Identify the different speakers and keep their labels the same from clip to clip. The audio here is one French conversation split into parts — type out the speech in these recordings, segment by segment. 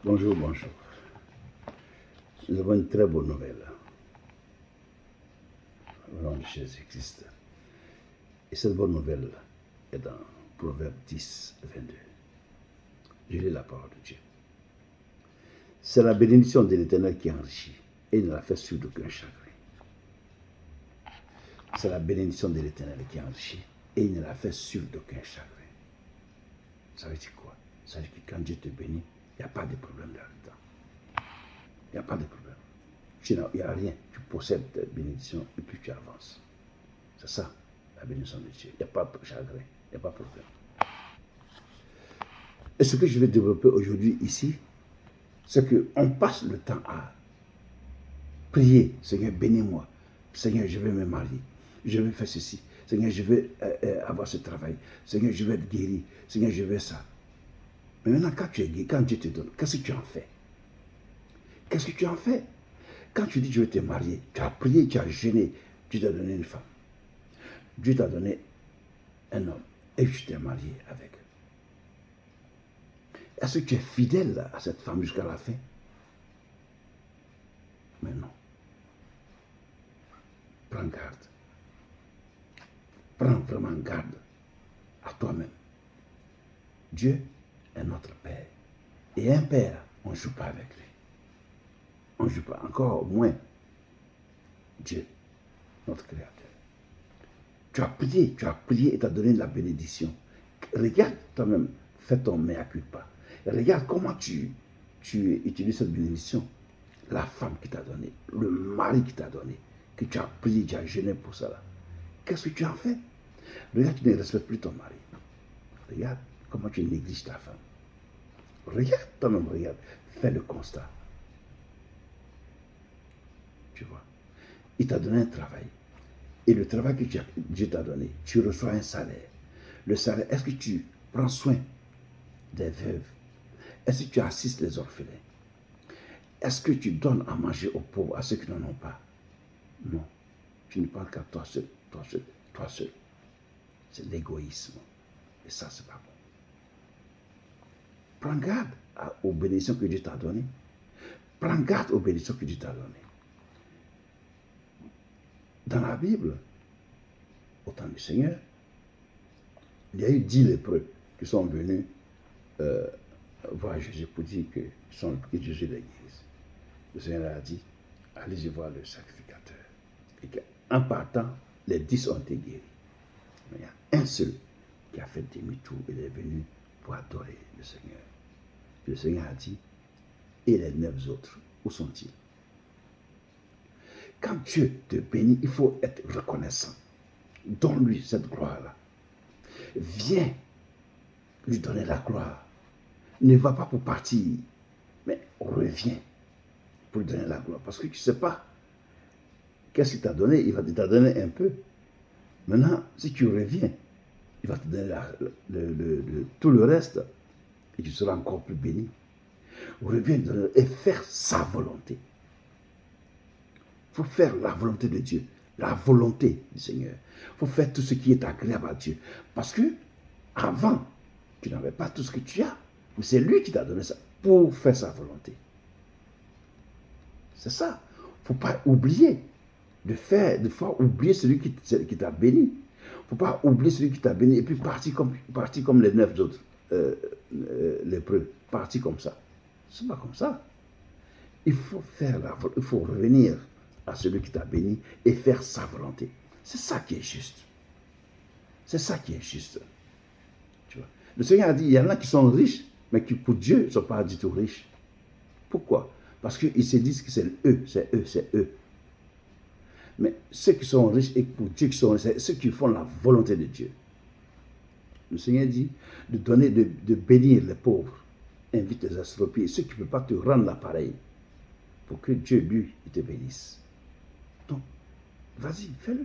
Speaker 1: Bonjour, bonjour. Nous avons une très bonne nouvelle. Au nom de Jésus-Christ. Et cette bonne nouvelle est dans Proverbe 10, 22. Je lis la parole de Dieu. C'est la bénédiction de l'Éternel qui enrichit et il ne la fait sur d'aucun chagrin. C'est la bénédiction de l'Éternel qui enrichit et il ne la fait sur d'aucun chagrin. Ça veut dire quoi? Ça veut dire que quand Dieu te bénit, il n'y a pas de problème dans le temps. Il n'y a pas de problème. Il n'y a rien. Tu possèdes ta bénédiction et puis tu avances. C'est ça, la bénédiction de Dieu. Il n'y a pas de chagrin, il n'y a pas de problème. Et ce que je vais développer aujourd'hui ici, c'est qu'on passe le temps à prier. Seigneur, bénis-moi. Seigneur, je vais me marier. Je vais faire ceci. Seigneur, je vais avoir ce travail. Seigneur, je vais être guéri. Seigneur, je vais ça. Mais maintenant, quand tu es guéri, quand Dieu te donne, qu'est-ce que tu en fais? Qu'est-ce que tu en fais? Quand tu dis je vais te marier, tu as prié, tu as gêné, Dieu t'a donné une femme. Dieu t'a donné un homme et tu t'es marié avec. Est-ce que tu es fidèle à cette femme jusqu'à la fin? Mais non. Prends garde. Prends vraiment garde à toi-même. Dieu est notre Père. Et un Père, on ne joue pas avec lui. On ne joue pas, encore moins Dieu, notre Créateur. Tu as prié et tu as donné la bénédiction. Regarde toi-même, fais ton mea culpa. Regarde comment tu utilises cette bénédiction. La femme qui t'a donné, le mari qui t'a donné, que tu as prié, tu as jeûné pour cela. Qu'est-ce que tu en fais? Regarde, tu ne respectes plus ton mari. Regarde comment tu négliges ta femme. Regarde toi-même, regarde. Fais le constat. Tu vois. Il t'a donné un travail. Et le travail que Dieu t'a donné, tu reçois un salaire. Le salaire, est-ce que tu prends soin des veuves? Est-ce que tu assistes les orphelins? Est-ce que tu donnes à manger aux pauvres, à ceux qui n'en ont pas? Non. Tu ne parles qu'à toi seul, toi seul, toi seul. C'est l'égoïsme. Et ça, c'est pas bon. Prends garde aux bénédictions que Dieu t'a données. Prends garde aux bénédictions que Dieu t'a données. Dans la Bible, au temps du Seigneur, il y a eu 10 lépreux qui sont venus voir Jésus pour dire que Jésus les guérisse. Le Seigneur a dit, allez-y voir le sacrificateur. Et qu'en partant, les 10 ont été guéris. Mais il y a un seul qui a fait demi-tour et est venu pour adorer le Seigneur. Le Seigneur a dit, et les 9 autres, où sont-ils? Quand Dieu te bénit, il faut être reconnaissant. Donne-lui cette gloire-là. Viens lui donner la gloire. Ne va pas pour partir, mais reviens pour lui donner la gloire. Parce que tu ne sais pas qu'est-ce qu'il t'a donné. Il va te donner un peu. Maintenant, si tu reviens, il va te donner tout le reste et tu seras encore plus béni. Reviens et faire sa volonté. Il faut faire la volonté de Dieu, la volonté du Seigneur. Il faut faire tout ce qui est agréable à Dieu. Parce que avant, tu n'avais pas tout ce que tu as. Mais c'est lui qui t'a donné ça pour faire sa volonté. C'est ça. Il ne faut pas oublier de oublier celui qui t'a béni. Il ne faut pas oublier celui qui t'a béni et puis partir comme les 9 autres lépreux. Partir comme ça. Ce n'est pas comme ça. Il faut revenir à celui qui t'a béni et faire sa volonté. C'est ça qui est juste. C'est ça qui est juste. Tu vois. Le Seigneur a dit, il y en a qui sont riches, mais qui pour Dieu ne sont pas du tout riches. Pourquoi? Parce qu'ils se disent que c'est eux, c'est eux, c'est eux. Mais ceux qui sont riches et pour Dieu qui sont riches, c'est ceux qui font la volonté de Dieu. Le Seigneur dit de donner, de bénir les pauvres. Invite les estropiés, ceux qui ne peuvent pas te rendre l'appareil, pour que Dieu, lui, il te bénisse. Donc, vas-y, fais-le.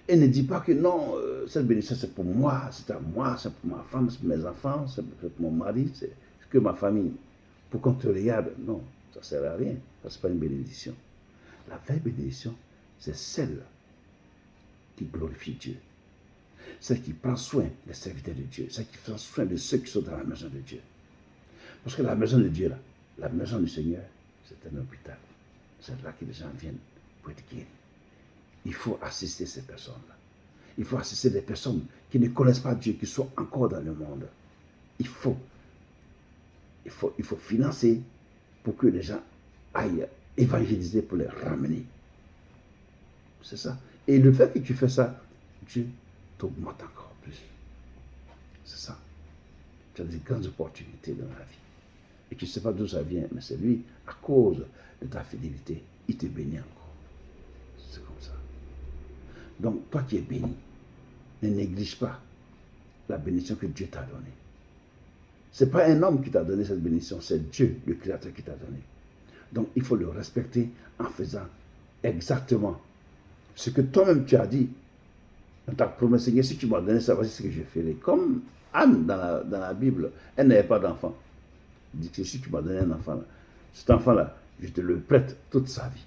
Speaker 1: Et ne dis pas que non, cette bénédiction c'est pour moi, c'est à moi, c'est pour ma femme, c'est pour mes enfants, c'est pour mon mari, c'est que ma famille. Pour qu'on te regarde, non, ça ne sert à rien. Ça, ce n'est pas une bénédiction. La vraie bénédiction, c'est celle qui glorifie Dieu. Celle qui prend soin des serviteurs de Dieu. Celle qui prend soin de ceux qui sont dans la maison de Dieu. Parce que la maison de Dieu, là, la maison du Seigneur, c'est un hôpital. C'est là que les gens viennent pour être guéris. Il faut assister ces personnes-là. Il faut assister des personnes qui ne connaissent pas Dieu, qui sont encore dans le monde. Il faut financer pour que les gens aillent évangéliser, pour les ramener. C'est ça. Et le fait que tu fais ça, Dieu t'augmente encore plus. C'est ça. Tu as des grandes opportunités dans la vie. Et tu ne sais pas d'où ça vient, mais c'est lui, à cause de ta fidélité, il te bénit encore. C'est comme ça. Donc, toi qui es béni, ne néglige pas la bénédiction que Dieu t'a donnée. Ce n'est pas un homme qui t'a donné cette bénédiction, c'est Dieu, le Créateur, qui t'a donné. Donc, il faut le respecter en faisant exactement ce que toi-même tu as dit dans ta promesse. Seigneur, si tu m'as donné ça, voici ce que je ferai. Comme Anne dans la Bible, elle n'avait pas d'enfant. Il dit que si tu m'as donné un enfant, là, cet enfant-là, je te le prête toute sa vie.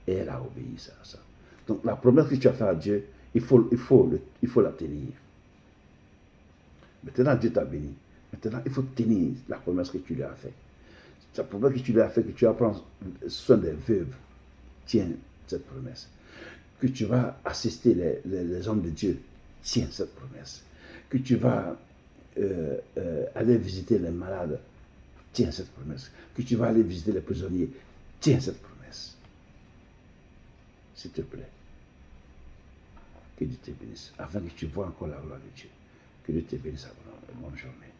Speaker 1: Et elle a obéi à ça. Donc la promesse que tu as faite à Dieu, il faut la tenir. Maintenant, Dieu t'a béni. Maintenant, il faut tenir la promesse que tu lui as faite. La promesse que tu lui as faite, que tu vas prendre soin des veuves. Tiens cette promesse. Que tu vas assister les hommes de Dieu. Tiens cette promesse. Que tu vas aller visiter les malades. Tiens cette promesse. Que tu vas aller visiter les prisonniers. Tiens cette promesse. S'il te plaît. Que Dieu te bénisse. Afin que tu vois encore la gloire de Dieu. Que Dieu te bénisse. Bonne journée.